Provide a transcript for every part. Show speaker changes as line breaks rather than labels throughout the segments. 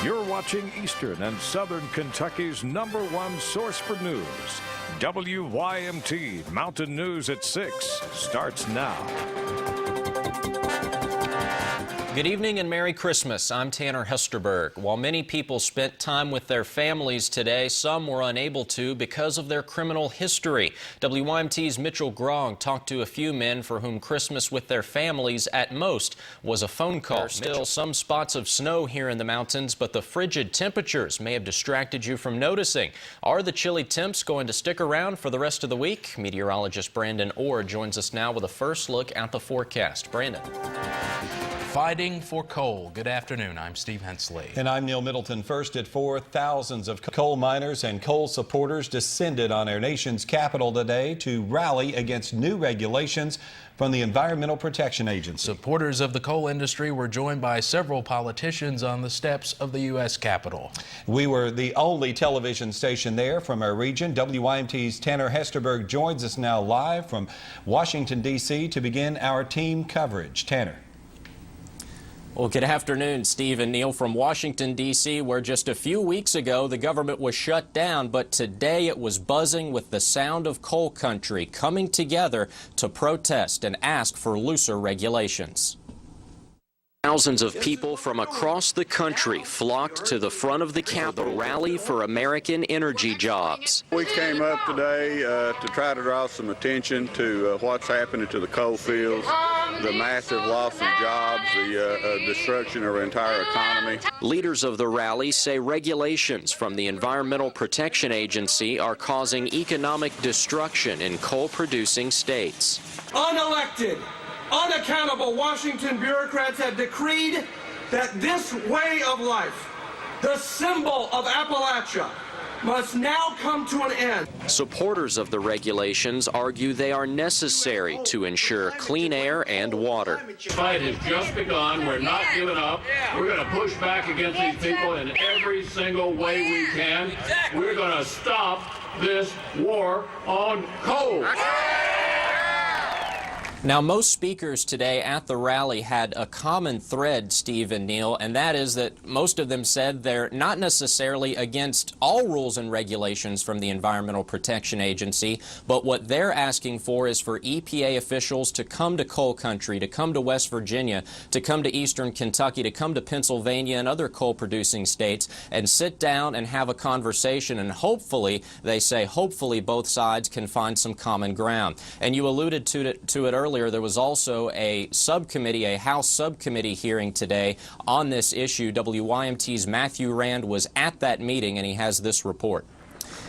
You're watching Eastern and Southern Kentucky's #1 source for news. WYMT Mountain News at 6 starts now.
Good evening and Merry Christmas. I'm Tanner Hesterberg. While many people spent time with their families today, some were unable to because of their criminal history. WYMT's Mitchell Grong talked to a few men for whom Christmas with their families at most was a phone call. Still some spots of snow here in the mountains, but the frigid temperatures may have distracted you from noticing. Are the chilly temps going to stick around for the rest of the week? Meteorologist Brandon Orr joins us now with a first look at the forecast. Brandon.
Fighting for coal. Good afternoon. I'm Steve Hensley.
And I'm Neil Middleton. First at 4, thousands of coal miners and coal supporters descended on our nation's capital today to rally against new regulations from the Environmental Protection Agency.
Supporters of the coal industry were joined by several politicians on the steps of the U.S. Capitol.
We were the only television station there from our region. WYMT's Tanner Hesterberg joins us now live from Washington, D.C. to begin our team coverage. Tanner.
Well, good afternoon, Steve and Neil from Washington, D.C., where just a few weeks ago the government was shut down, but today it was buzzing with the sound of coal country coming together to protest and ask for looser regulations. Thousands of people from across the country flocked to the front of the Capitol rally for American energy jobs.
We came up today to try to draw some attention to what's happening to the coal fields, the massive loss of jobs, the destruction of our entire economy.
Leaders of the rally say regulations from the Environmental Protection Agency are causing economic destruction in coal-producing states.
Unelected, unaccountable Washington bureaucrats have decreed that this way of life, the symbol of Appalachia, must now come to an end.
Supporters of the regulations argue they are necessary to ensure clean air and water.
The fight has just begun. We're not giving up. We're going to push back against these people in every single way we can. We're going to stop this war on coal.
Now, most speakers today at the rally had a common thread, Steve and Neil, and that is that most of them said they're not necessarily against all rules and regulations from the Environmental Protection Agency, but what they're asking for is for EPA officials to come to coal country, to come to West Virginia, to come to Eastern Kentucky, to come to Pennsylvania and other coal-producing states and sit down and have a conversation, and hopefully, they say, hopefully both sides can find some common ground. And you alluded to it earlier. There was also a subcommittee, a House subcommittee hearing today on this issue. WYMT's Matthew Rand was at that meeting, and he has this report.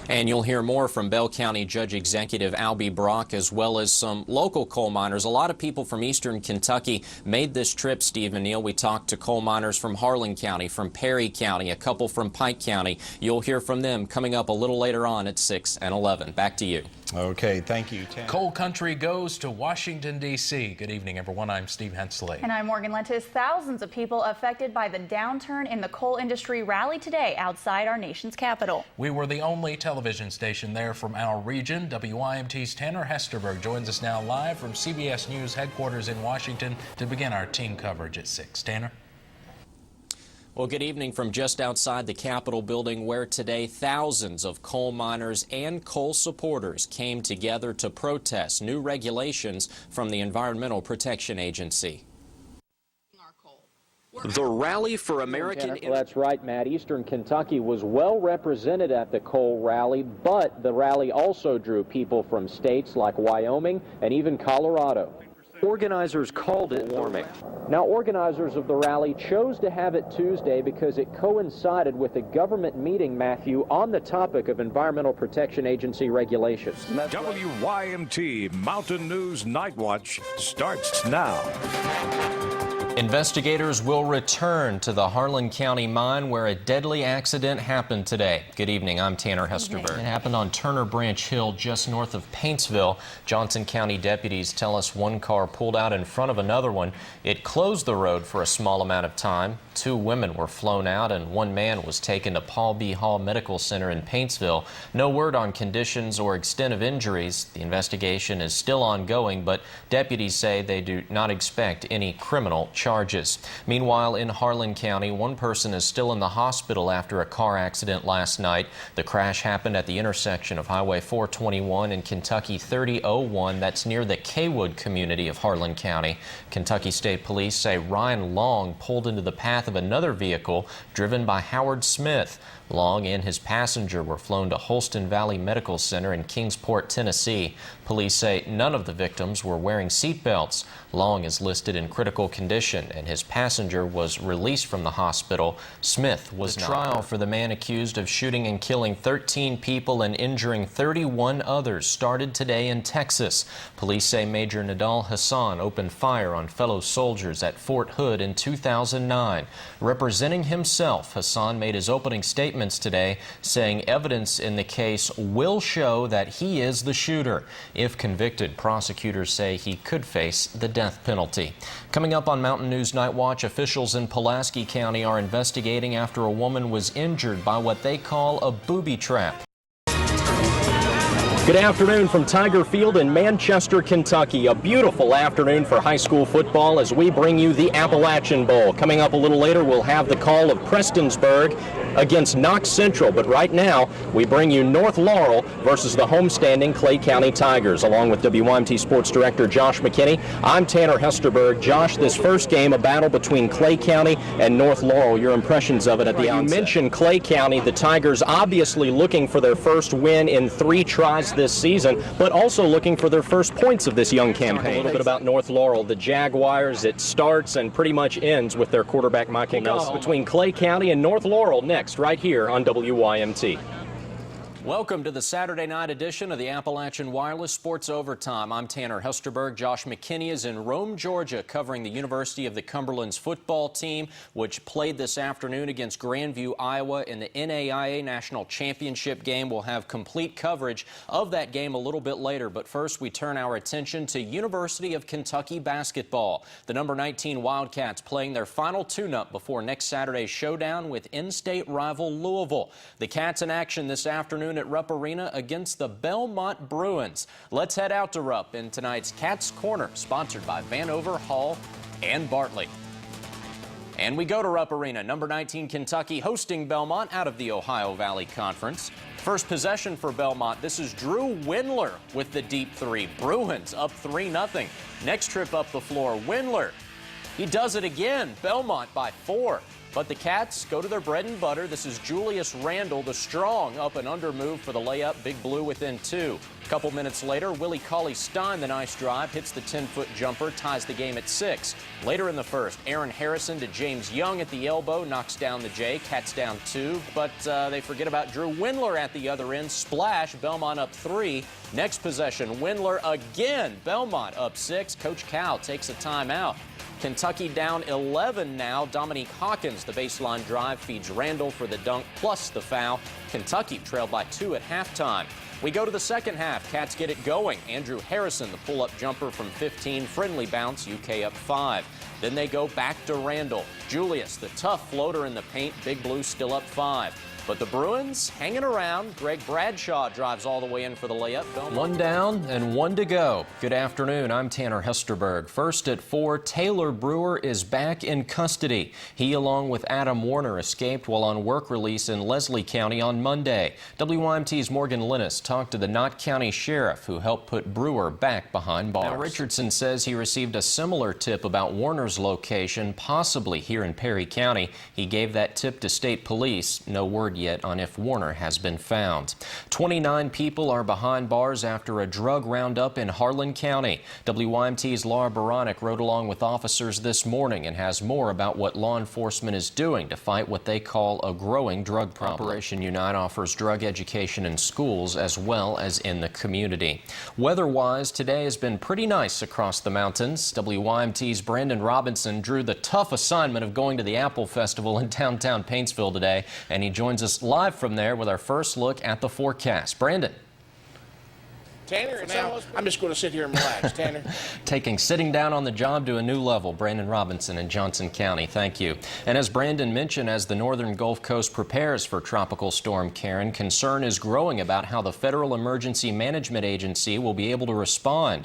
And you'll hear more from Bell County Judge Executive Albie Brock, as well as some local coal miners. A lot of people from Eastern Kentucky made this trip, Steve and Neil. We talked to coal miners from Harlan County, from Perry County, a couple from Pike County. You'll hear from them coming up a little later on at 6 and 11. Back to you.
Okay, thank you, Tanner.
Coal country goes to Washington, D.C. Good evening, everyone. I'm Steve Hensley.
And I'm Morgan Lentis. Thousands of people affected by the downturn in the coal industry rally today outside our nation's capital.
We were the only television station there from our region. WYMT's Tanner Hesterberg joins us now live from CBS News headquarters in Washington to begin our team coverage at 6. Tanner?
Well, good evening from just outside the Capitol building, where today thousands of coal miners and coal supporters came together to protest new regulations from the Environmental Protection Agency. The Rally for American...
Well, that's right, Matt. Eastern Kentucky was well represented at the coal rally, but the rally also drew people from states like Wyoming and even Colorado.
Organizers called it warming.
Now, organizers of the rally chose to have it Tuesday because it coincided with a government meeting, Matthew, on the topic of Environmental Protection Agency regulations.
WYMT Mountain News Night Watch starts now.
Investigators will return to the Harlan County mine where a deadly accident happened today. Good evening, I'm Tanner Hesterberg. It happened on Turner Branch Hill just north of Paintsville. Johnson County deputies tell us one car pulled out in front of another one. It closed the road for a small amount of time. 2 women were flown out and 1 man was taken to Paul B. Hall Medical Center in Paintsville. No word on conditions or extent of injuries. The investigation is still ongoing, but deputies say they do not expect any criminal charges. charges. Meanwhile, in Harlan County, one person is still in the hospital after a car accident last night. The crash happened at the intersection of Highway 421 and Kentucky 3001. That's near the Kaywood community of Harlan County. Kentucky State Police say Ryan Long pulled into the path of another vehicle driven by Howard Smith. Long and his passenger were flown to Holston Valley Medical Center in Kingsport, Tennessee. Police say none of the victims were wearing seat belts. Long is listed in critical condition, and his passenger was released from the hospital. Smith was not. The trial for the man accused of shooting and killing 13 people and injuring 31 others started today in Texas. Police say Major Nadal Hassan opened fire on fellow soldiers at Fort Hood in 2009. Representing himself, Hassan made his opening statements today, saying evidence in the case will show that he is the shooter. If convicted, prosecutors say he could face the death penalty. Coming up on Mountain News Night Watch, officials in Pulaski County are investigating after a woman was injured by what they call a booby trap.
Good afternoon from Tiger Field in Manchester, Kentucky. A beautiful afternoon for high school football as we bring you the Appalachian Bowl. Coming up a little later, we'll have the call of Prestonsburg against Knox Central. But right now, we bring you North Laurel versus the homestanding Clay County Tigers. Along with WYMT Sports Director Josh McKinney, I'm Tanner Hesterberg. Josh, this first game, a battle between Clay County and North Laurel. Your impressions of it at the outset? You mentioned Clay County. The Tigers obviously looking for their first win in 3 tries this season, but also looking for their first points of this young campaign. A little bit about North Laurel. The Jaguars, it starts and pretty much ends with their quarterback Michael Nelson. Between Clay County and North Laurel next, right here on WYMT.
Welcome to the Saturday night edition of the Appalachian Wireless Sports Overtime. I'm Tanner Hesterberg. Josh McKinney is in Rome, Georgia, covering the University of the Cumberland's football team, which played this afternoon against Grandview, Iowa in the NAIA National Championship game. We'll have complete coverage of that game a little bit later, but first we turn our attention to University of Kentucky basketball. The number 19 Wildcats playing their final tune-up before next Saturday's showdown with in-state rival Louisville. The Cats in action this afternoon at Rupp Arena against the Belmont Bruins. Let's head out to Rupp in tonight's Cats Corner, sponsored by Vanover, Hall, and Bartley. And we go to Rupp Arena, number 19 Kentucky hosting Belmont out of the Ohio Valley Conference. First possession for Belmont. This is Drew Windler with the deep 3. Bruins up 3-0. Next trip up the floor, Windler. He does it again. Belmont by 4. But the Cats go to their bread and butter. This is Julius Randle, the strong up and under move for the layup. Big Blue within 2. A couple minutes later, Willie Cauley-Stein, the nice drive, hits the 10-foot jumper, ties the game at 6. Later in the first, Aaron Harrison to James Young at the elbow, knocks down the J. Cats down 2, but they forget about Drew Windler at the other end. Splash, Belmont up 3. Next possession, Windler again. Belmont up 6. Coach Cal takes a timeout. Kentucky down 11 now. Dominique Hawkins, the baseline drive, feeds Randall for the dunk plus the foul. Kentucky trailed by 2 at halftime. We go to the second half. Cats get it going. Andrew Harrison, the pull-up jumper from 15. Friendly bounce, UK up 5. Then they go back to Randall. Julius, the tough floater in the paint. Big Blue still up 5. But the Bruins hanging around. Greg Bradshaw drives all the way in for the layup. One down and 1 to go. Good afternoon. I'm Tanner Hesterberg. First at 4, Taylor Brewer is back in custody. He, along with Adam Warner, escaped while on work release in Leslie County on Monday. WYMT's Morgan Linus talked to the Knott County Sheriff, who helped put Brewer back behind bars. Now, Richardson says he received a similar tip about Warner's location, possibly here in Perry County. He gave that tip to state police. No word yet on if Warner has been found. 29 people are behind bars after a drug roundup in Harlan County. WYMT's Laura Baronic rode along with officers this morning and has more about what law enforcement is doing to fight what they call a growing drug problem. Operation Unite offers drug education in schools as well as in the community. Weather-wise, today has been pretty nice across the mountains. WYMT's Brandon Robinson drew the tough assignment of going to the Apple Festival in downtown Paintsville today, and he joins us live from there with our first look at the forecast. Brandon.
Tanner, now I'm just going to sit here and relax. Tanner.
Taking sitting down on the job to a new level. Brandon Robinson in Johnson County. Thank you. And as Brandon mentioned, as the northern Gulf Coast prepares for Tropical Storm Karen, concern is growing about how the Federal Emergency Management Agency will be able to respond.